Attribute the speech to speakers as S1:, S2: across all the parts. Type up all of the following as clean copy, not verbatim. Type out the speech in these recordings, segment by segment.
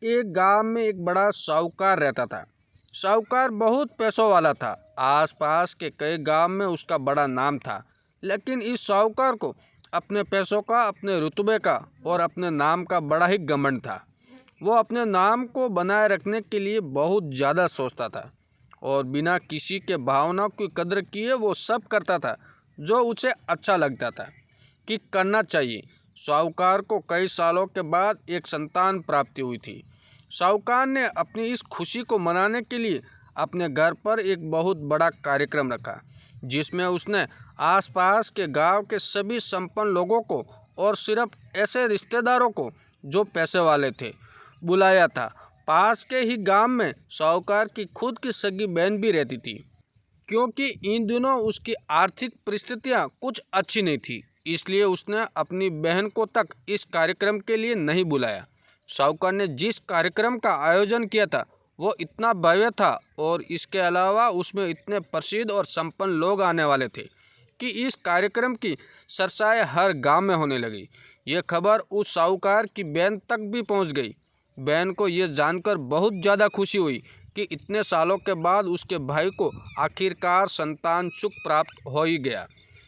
S1: एक गांव में एक बड़ा साहूकार रहता था। साहूकार बहुत पैसों वाला था। आसपास के कई गांव में उसका बड़ा नाम था। लेकिन इस साहूकार को अपने पैसों का, अपने रुतबे का और अपने नाम का बड़ा ही घमंड था। वो अपने नाम को बनाए रखने के लिए बहुत ज़्यादा सोचता था और बिना किसी के भावनाओं की कदर किए वो सब करता था जो उसे अच्छा लगता था कि करना चाहिए। साहूकार को कई सालों के बाद एक संतान प्राप्ति हुई थी। साहूकार ने अपनी इस खुशी को मनाने के लिए अपने घर पर एक बहुत बड़ा कार्यक्रम रखा, जिसमें उसने आसपास के गांव के सभी संपन्न लोगों को और सिर्फ ऐसे रिश्तेदारों को जो पैसे वाले थे बुलाया था। पास के ही गांव में साहूकार की खुद की सगी बहन भी रहती थी, क्योंकि इन दिनों उसकी आर्थिक परिस्थितियां कुछ अच्छी नहीं थी, इसलिए उसने अपनी बहन को तक इस कार्यक्रम के लिए नहीं बुलाया। साहूकार ने जिस कार्यक्रम का आयोजन किया था वो इतना भव्य था और इसके अलावा उसमें इतने प्रसिद्ध और संपन्न लोग आने वाले थे कि इस कार्यक्रम की चर्चाएं हर गांव में होने लगी। ये खबर उस साहूकार की बहन तक भी पहुंच गई। बहन को ये जानकर बहुत ज़्यादा खुशी हुई कि इतने सालों के बाद उसके भाई को आखिरकार संतान सुख प्राप्त हो ही गया।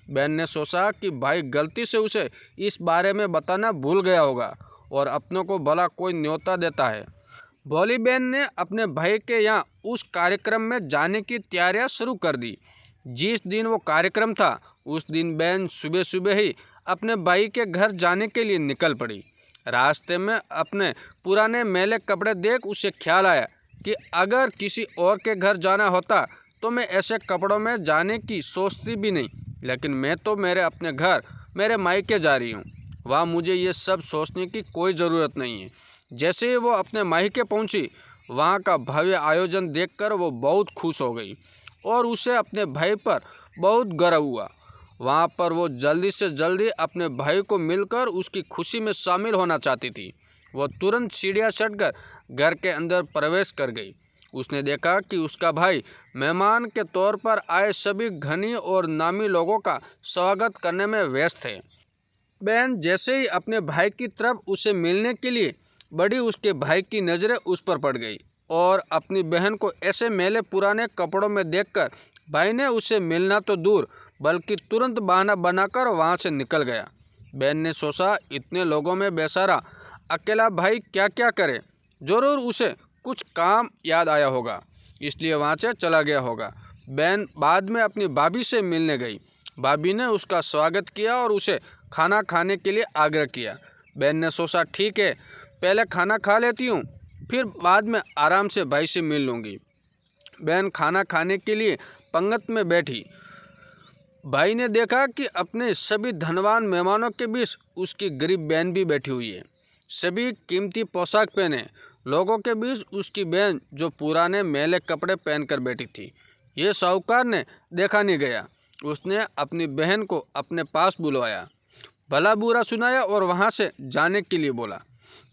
S1: बहन ने सोचा कि भाई गलती से उसे इस बारे में बताना भूल गया होगा और अपनों को भला कोई न्योता देता है। भोली बहन ने अपने भाई के यहाँ उस कार्यक्रम में जाने की तैयारियां शुरू कर दी। जिस दिन वो कार्यक्रम था उस दिन बहन सुबह सुबह ही अपने भाई के घर जाने के लिए निकल पड़ी। रास्ते में अपने पुराने मैले कपड़े देख उसे ख्याल आया कि अगर किसी और के घर जाना होता तो मैं ऐसे कपड़ों में जाने की सोचती भी नहीं, लेकिन मैं तो मेरे अपने घर, मेरे मायके जा रही हूँ। वहाँ मुझे ये सब सोचने की कोई ज़रूरत नहीं है। जैसे ही वो अपने मायके पहुँची, वहाँ का भव्य आयोजन देखकर वो बहुत खुश हो गई और उसे अपने भाई पर बहुत गर्व हुआ। वहाँ पर वो जल्दी से जल्दी अपने भाई को मिलकर उसकी खुशी में शामिल होना चाहती थी। वो तुरंत सीढ़ियाँ चढ़कर घर के अंदर प्रवेश कर गई। उसने देखा कि उसका भाई मेहमान के तौर पर आए सभी धनी और नामी लोगों का स्वागत करने में व्यस्त थे। बहन जैसे ही अपने भाई की तरफ उसे मिलने के लिए बढ़ी, उसके भाई की नज़रें उस पर पड़ गई और अपनी बहन को ऐसे मैले पुराने कपड़ों में देखकर भाई ने उसे मिलना तो दूर बल्कि तुरंत बहाना बनाकर वहाँ से निकल गया। बहन ने सोचा इतने लोगों में बेचारा अकेला भाई क्या क्या करे, ज़रूर उसे कुछ काम याद आया होगा, इसलिए वहाँ से चला गया होगा। बहन बाद में अपनी भाभी से मिलने गई। भाभी ने उसका स्वागत किया और उसे खाना खाने के लिए आग्रह किया। बहन ने सोचा ठीक है, पहले खाना खा लेती हूँ, फिर बाद में आराम से भाई से मिल लूँगी। बहन खाना खाने के लिए पंगत में बैठी। भाई ने देखा कि अपने सभी धनवान मेहमानों के बीच उसकी गरीब बहन भी बैठी हुई है। सभी कीमती पोशाक पहने लोगों के बीच उसकी बहन जो पुराने मैले कपड़े पहनकर बैठी थी, ये साहूकार ने देखा नहीं गया। उसने अपनी बहन को अपने पास बुलवाया, भला बुरा सुनाया और वहाँ से जाने के लिए बोला।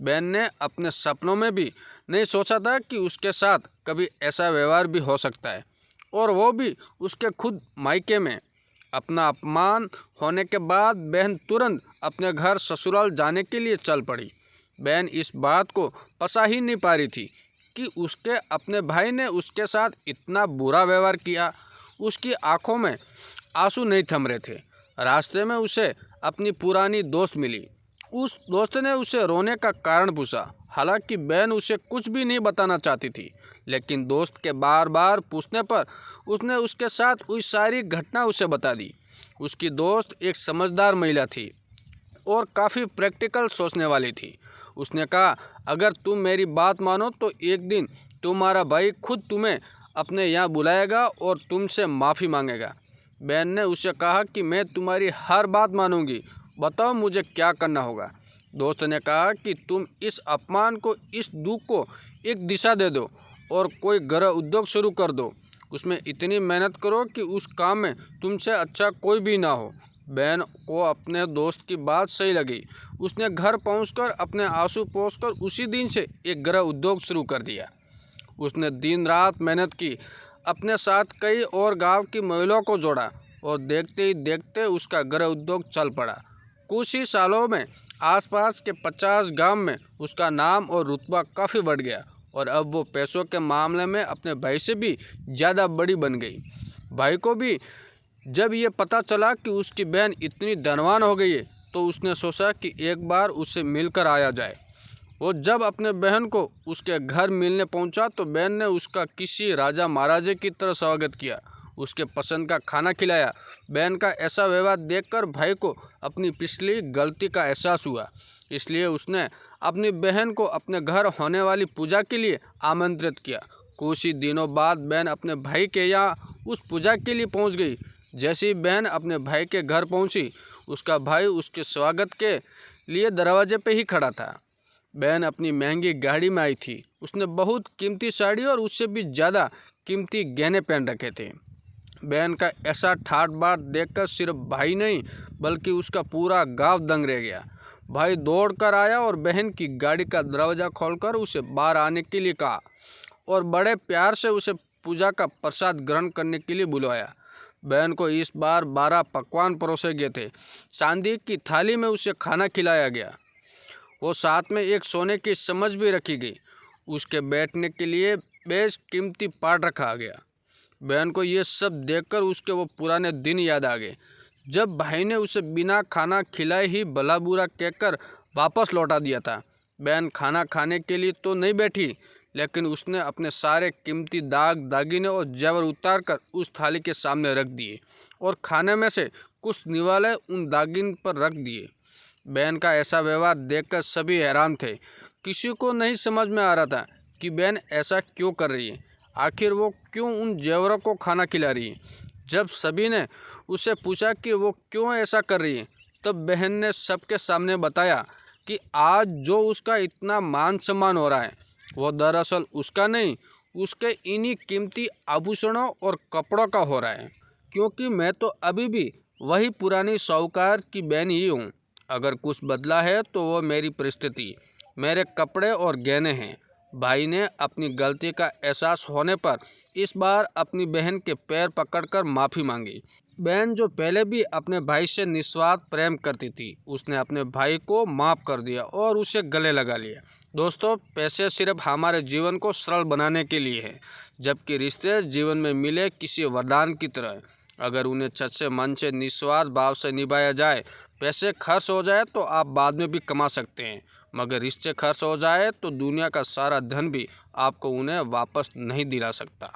S1: बहन ने अपने सपनों में भी नहीं सोचा था कि उसके साथ कभी ऐसा व्यवहार भी हो सकता है, और वो भी उसके खुद मायके में। अपना अपमान होने के बाद बहन तुरंत अपने घर ससुराल जाने के लिए चल पड़ी। बहन इस बात को पचा ही नहीं पा रही थी कि उसके अपने भाई ने उसके साथ इतना बुरा व्यवहार किया। उसकी आंखों में आंसू नहीं थम रहे थे। रास्ते में उसे अपनी पुरानी दोस्त मिली। उस दोस्त ने उसे रोने का कारण पूछा। हालांकि बहन उसे कुछ भी नहीं बताना चाहती थी, लेकिन दोस्त के बार बार पूछने पर उसने उसके साथ हुई सारी घटना उसे बता दी। उसकी दोस्त एक समझदार महिला थी और काफ़ी प्रैक्टिकल सोचने वाली थी। उसने कहा, अगर तुम मेरी बात मानो तो एक दिन तुम्हारा भाई खुद तुम्हें अपने यहाँ बुलाएगा और तुमसे माफ़ी मांगेगा। बहन ने उसे कहा कि मैं तुम्हारी हर बात मानूंगी, बताओ मुझे क्या करना होगा। दोस्त ने कहा कि तुम इस अपमान को, इस दुख को एक दिशा दे दो और कोई गृह उद्योग शुरू कर दो। उसमें इतनी मेहनत करो कि उस काम में तुमसे अच्छा कोई भी ना हो। बहन को अपने दोस्त की बात सही लगी। उसने घर पहुंचकर अपने आंसू पोंछकर उसी दिन से एक गृह उद्योग शुरू कर दिया। उसने दिन रात मेहनत की, अपने साथ कई और गांव की महिलाओं को जोड़ा और देखते ही देखते उसका गृह उद्योग चल पड़ा। कुछ ही सालों में आसपास के 50 गांव में उसका नाम और रुतबा काफ़ी बढ़ गया और अब वो पैसों के मामले में अपने भाई से भी ज़्यादा बड़ी बन गई। भाई को भी जब ये पता चला कि उसकी बहन इतनी धनवान हो गई है तो उसने सोचा कि एक बार उससे मिलकर आया जाए। वो जब अपने बहन को उसके घर मिलने पहुंचा तो बहन ने उसका किसी राजा महाराजे की तरह स्वागत किया, उसके पसंद का खाना खिलाया। बहन का ऐसा व्यवहार देखकर भाई को अपनी पिछली गलती का एहसास हुआ, इसलिए उसने अपनी बहन को अपने घर होने वाली पूजा के लिए आमंत्रित किया। कुछ ही दिनों बाद बहन अपने भाई के यहाँ उस पूजा के लिए पहुँच गई। जैसे ही बहन अपने भाई के घर पहुँची, उसका भाई उसके स्वागत के लिए दरवाजे पे ही खड़ा था। बहन अपनी महंगी गाड़ी में आई थी, उसने बहुत कीमती साड़ी और उससे भी ज़्यादा कीमती गहने पहन रखे थे। बहन का ऐसा ठाट बाट देखकर सिर्फ भाई नहीं बल्कि उसका पूरा गांव दंग रह गया। भाई दौड़ कर आया और बहन की गाड़ी का दरवाज़ा खोलकर उसे बाहर आने के लिए कहा और बड़े प्यार से उसे पूजा का प्रसाद ग्रहण करने के लिए बुलवाया। बहन को इस बार 12 पकवान परोसे गए थे। चांदी की थाली में उसे खाना खिलाया गया। वो साथ में एक सोने की चम्मच भी रखी गई। उसके बैठने के लिए बेश कीमती पाट रखा गया। बहन को ये सब देखकर उसके वो पुराने दिन याद आ गए जब भाई ने उसे बिना खाना खिलाए ही भला बुरा कहकर वापस लौटा दिया था। बहन खाना खाने के लिए तो नहीं बैठी, लेकिन उसने अपने सारे कीमती दाग दागिने और जेवर उतार कर उस थाली के सामने रख दिए और खाने में से कुछ निवाले उन दागिन पर रख दिए। बहन का ऐसा व्यवहार देखकर सभी हैरान थे। किसी को नहीं समझ में आ रहा था कि बहन ऐसा क्यों कर रही है, आखिर वो क्यों उन जेवरों को खाना खिला रही है। जब सभी ने उससे पूछा कि वो क्यों ऐसा कर रही है, तब बहन ने सबके सामने बताया कि आज जो उसका इतना मान सम्मान हो रहा है वो दरअसल उसका नहीं, उसके इन्हीं कीमती आभूषणों और कपड़ों का हो रहा है, क्योंकि मैं तो अभी भी वही पुरानी साहूकार की बहन ही हूँ। अगर कुछ बदला है तो वो मेरी परिस्थिति, मेरे कपड़े और गहने हैं। भाई ने अपनी गलती का एहसास होने पर इस बार अपनी बहन के पैर पकड़कर माफ़ी मांगी। बहन जो पहले भी अपने भाई से निस्वार्थ प्रेम करती थी, उसने अपने भाई को माफ़ कर दिया और उसे गले लगा लिया। दोस्तों, पैसे सिर्फ हमारे जीवन को सरल बनाने के लिए है, जबकि रिश्ते जीवन में मिले किसी वरदान की तरह है। अगर उन्हें सच्चे मन से निस्वार्थ भाव से निभाया जाए, पैसे खर्च हो जाए तो आप बाद में भी कमा सकते हैं, मगर रिश्ते खर्च हो जाए तो दुनिया का सारा धन भी आपको उन्हें वापस नहीं दिला सकता।